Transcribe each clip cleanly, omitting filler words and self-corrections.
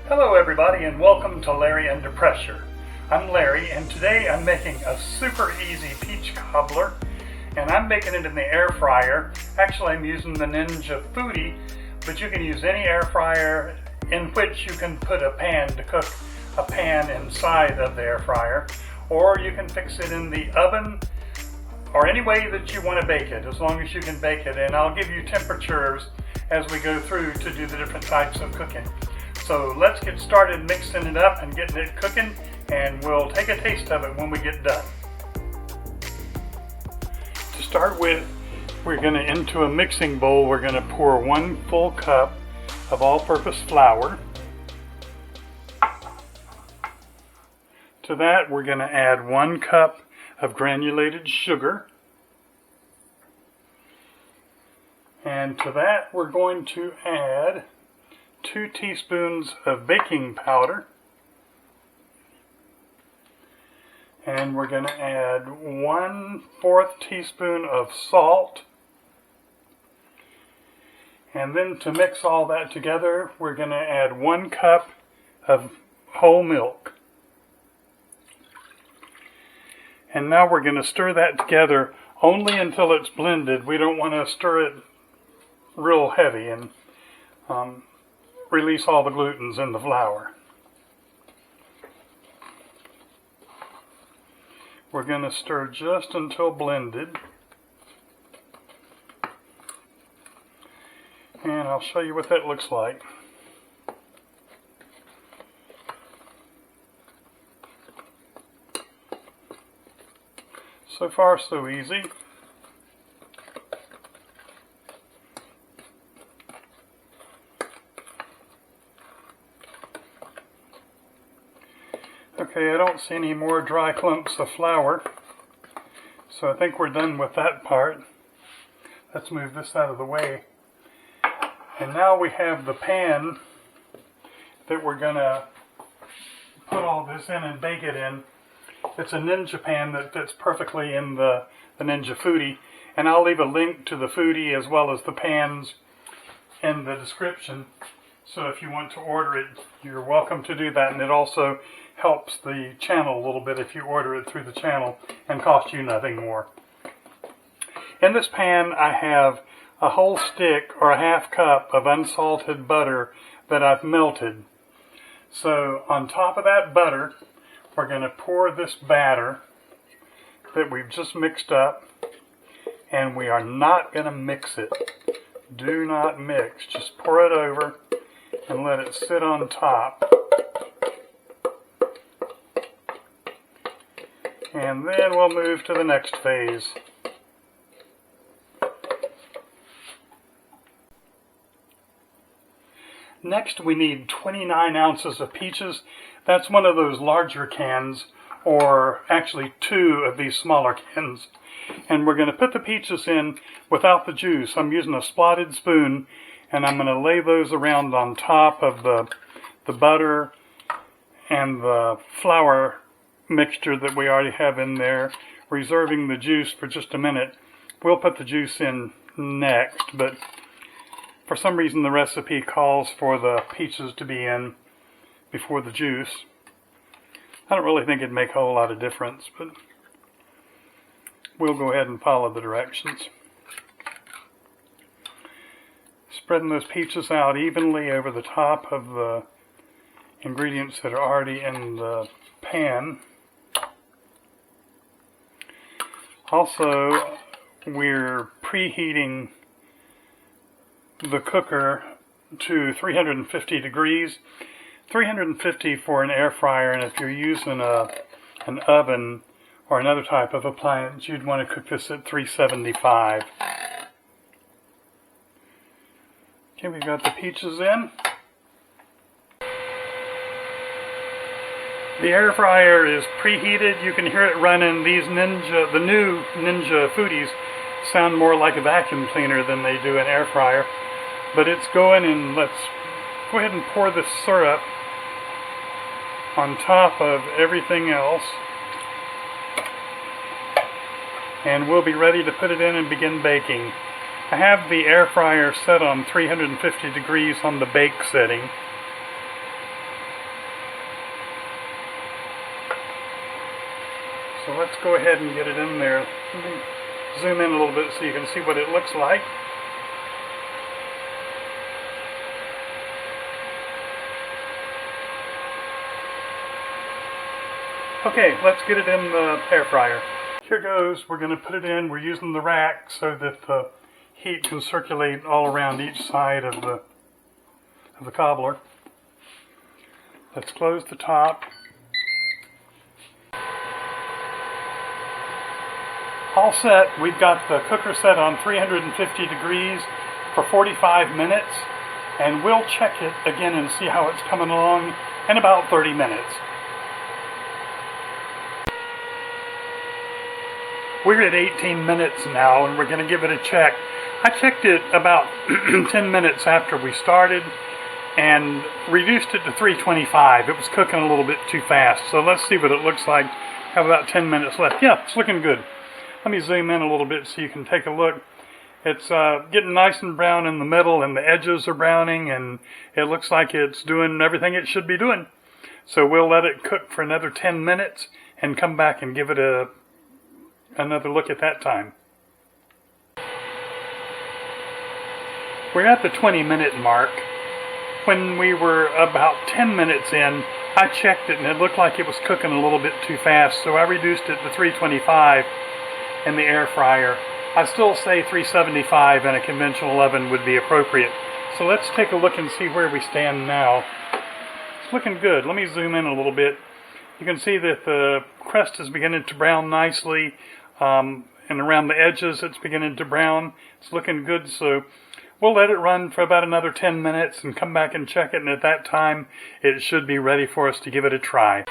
Hello everybody and welcome to Larry Under Pressure. I'm Larry and today I'm making a super easy peach cobbler and I'm making it in the air fryer. Actually I'm using the Ninja Foodie, but you can use any air fryer in which you can put a pan to cook a pan inside of the air fryer, or you can fix it in the oven or any way that you want to bake it, as long as you can bake it. And I'll give you temperatures as we go through to do the different types of cooking. So let's get started mixing it up and getting it cooking, and we'll take a taste of it when we get done. To start with, we're going to, into a mixing bowl, we're going to pour 1 full cup of all-purpose flour. To that, we're going to add 1 cup of granulated sugar. And to that, we're going to add 2 teaspoons of baking powder. And we're going to add 1/4 teaspoon of salt. And then to mix all that together, we're going to add 1 cup of whole milk. And now we're going to stir that together only until it's blended. We don't want to stir it real heavy and release all the glutens in the flour. We're going to stir just until blended. And I'll show you what that looks like. So far, so easy. Okay, I don't see any more dry clumps of flour, so I think we're done with that part. Let's move this out of the way. And now we have the pan that we're going to put all this in and bake it in. It's a Ninja pan that fits perfectly in the Ninja Foodie, and I'll leave a link to the Foodie as well as the pans in the description. So if you want to order it, you're welcome to do that, and it also helps the channel a little bit if you order it through the channel and costs you nothing more. In this pan I have a whole stick or a 1/2 cup of unsalted butter that I've melted. So on top of that butter, we're going to pour this batter that we've just mixed up, and we are not going to mix it. Do not mix. Just pour it over and let it sit on top. And then we'll move to the next phase. Next, we need 29 ounces of peaches. That's one of those larger cans, or actually 2 of these smaller cans. And we're going to put the peaches in without the juice. I'm using a spotted spoon, and I'm going to lay those around on top of the butter and the flour mixture that we already have in there, reserving the juice for just a minute. We'll put the juice in next, but for some reason the recipe calls for the peaches to be in before the juice. I don't really think it'd make a whole lot of difference, but we'll go ahead and follow the directions. Spreading those peaches out evenly over the top of the ingredients that are already in the pan. Also, we're preheating the cooker to 350 degrees. 350 for an air fryer, and if you're using an oven or another type of appliance, you'd want to cook this at 375. Okay, we've got the peaches in. The air fryer is preheated. You can hear it running. The new Ninja Foodies sound more like a vacuum cleaner than they do an air fryer. But it's going, and let's go ahead and pour this syrup on top of everything else. And we'll be ready to put it in and begin baking. I have the air fryer set on 350 degrees on the bake setting. So let's go ahead and get it in there. Let me zoom in a little bit so you can see what it looks like. Okay, let's get it in the air fryer. Here goes. We're going to put it in. We're using the rack so that the heat can circulate all around each side of the cobbler. Let's close the top. All set. We've got the cooker set on 350 degrees for 45 minutes, and we'll check it again and see how it's coming along in about 30 minutes. We're at 18 minutes now, and we're going to give it a check. I checked it about 10 minutes after we started and reduced it to 325. It was cooking a little bit too fast, so let's see what it looks like. Have about 10 minutes left. Yeah, it's looking good. Let me zoom in a little bit so you can take a look. It's getting nice and brown in the middle, and the edges are browning, and it looks like it's doing everything it should be doing. So we'll let it cook for another 10 minutes and come back and give it another look at that time. We're at the 20-minute mark. When we were about 10 minutes in, I checked it and it looked like it was cooking a little bit too fast, so I reduced it to 325 in the air fryer. I still say 375 in a conventional oven would be appropriate. So let's take a look and see where we stand now. It's looking good. Let me zoom in a little bit. You can see that the crust is beginning to brown nicely, and around the edges it's beginning to brown. It's looking good, so we'll let it run for about another 10 minutes and come back and check it, and at that time it should be ready for us to give it a try.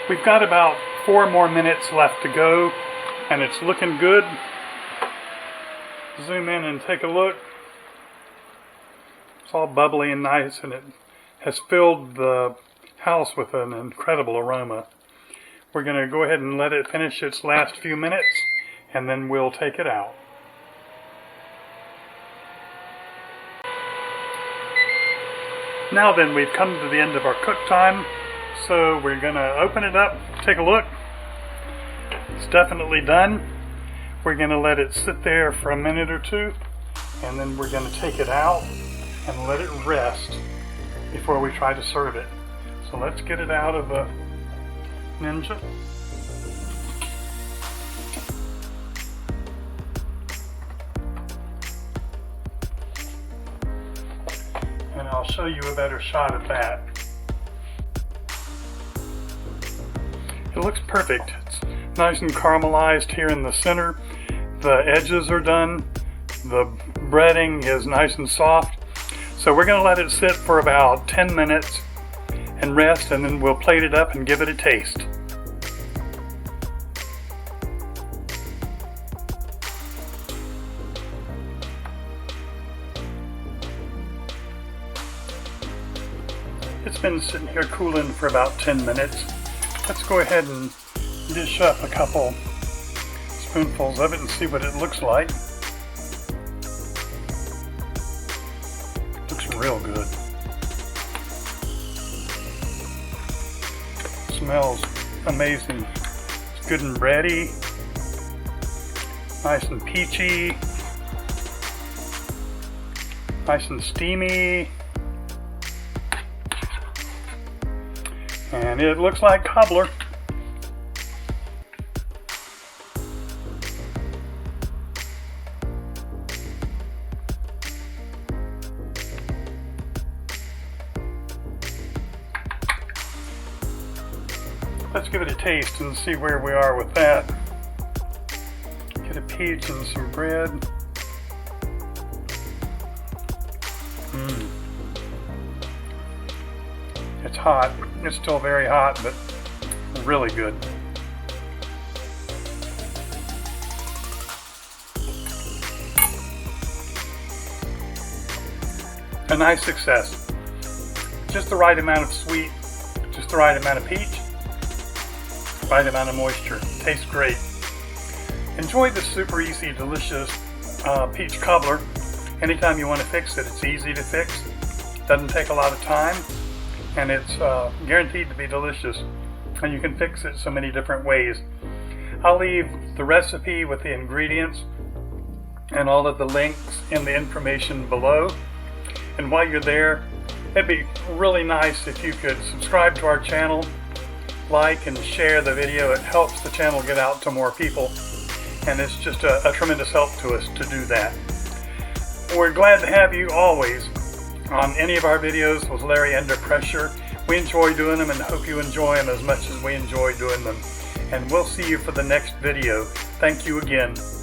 We've got about 4 more minutes left to go, and it's looking good. Zoom in and take a look. It's all bubbly and nice, and it has filled the house with an incredible aroma. We're going to go ahead and let it finish its last few minutes, and then we'll take it out. Now then, we've come to the end of our cook time, so we're going to open it up, take a look. It's definitely done. We're going to let it sit there for a minute or two, and then we're going to take it out and let it rest before we try to serve it. So let's get it out of the Ninja. And I'll show you a better shot of that. It looks perfect. It's nice and caramelized here in the center. The edges are done. The breading is nice and soft. So we're going to let it sit for about 10 minutes and rest, and then we'll plate it up and give it a taste. It's been sitting here cooling for about 10 minutes. Let's go ahead and dish up a couple spoonfuls of it and see what it looks like. Looks real good. Smells amazing. It's good and bready, nice and peachy, nice and steamy, and it looks like cobbler. Let's give it a taste and see where we are with that. Get a peach and some bread. It's hot. It's still very hot, but really good. A nice success. Just the right amount of sweet, just the right amount of peach, right amount of moisture. Tastes great. Enjoy this super easy, delicious peach cobbler. Anytime you want to fix it, it's easy to fix. Doesn't take a lot of time, and it's guaranteed to be delicious. and you can fix it so many different ways. I'll leave the recipe with the ingredients and all of the links in the information below. And while you're there, it'd be really nice if you could subscribe to our channel, like and share the video. It helps the channel get out to more people, and it's just a tremendous help to us to do that. We're glad to have you always on any of our videos with Larry Under Pressure. We enjoy doing them and hope you enjoy them as much as we enjoy doing them. And we'll see you for the next video. Thank you again.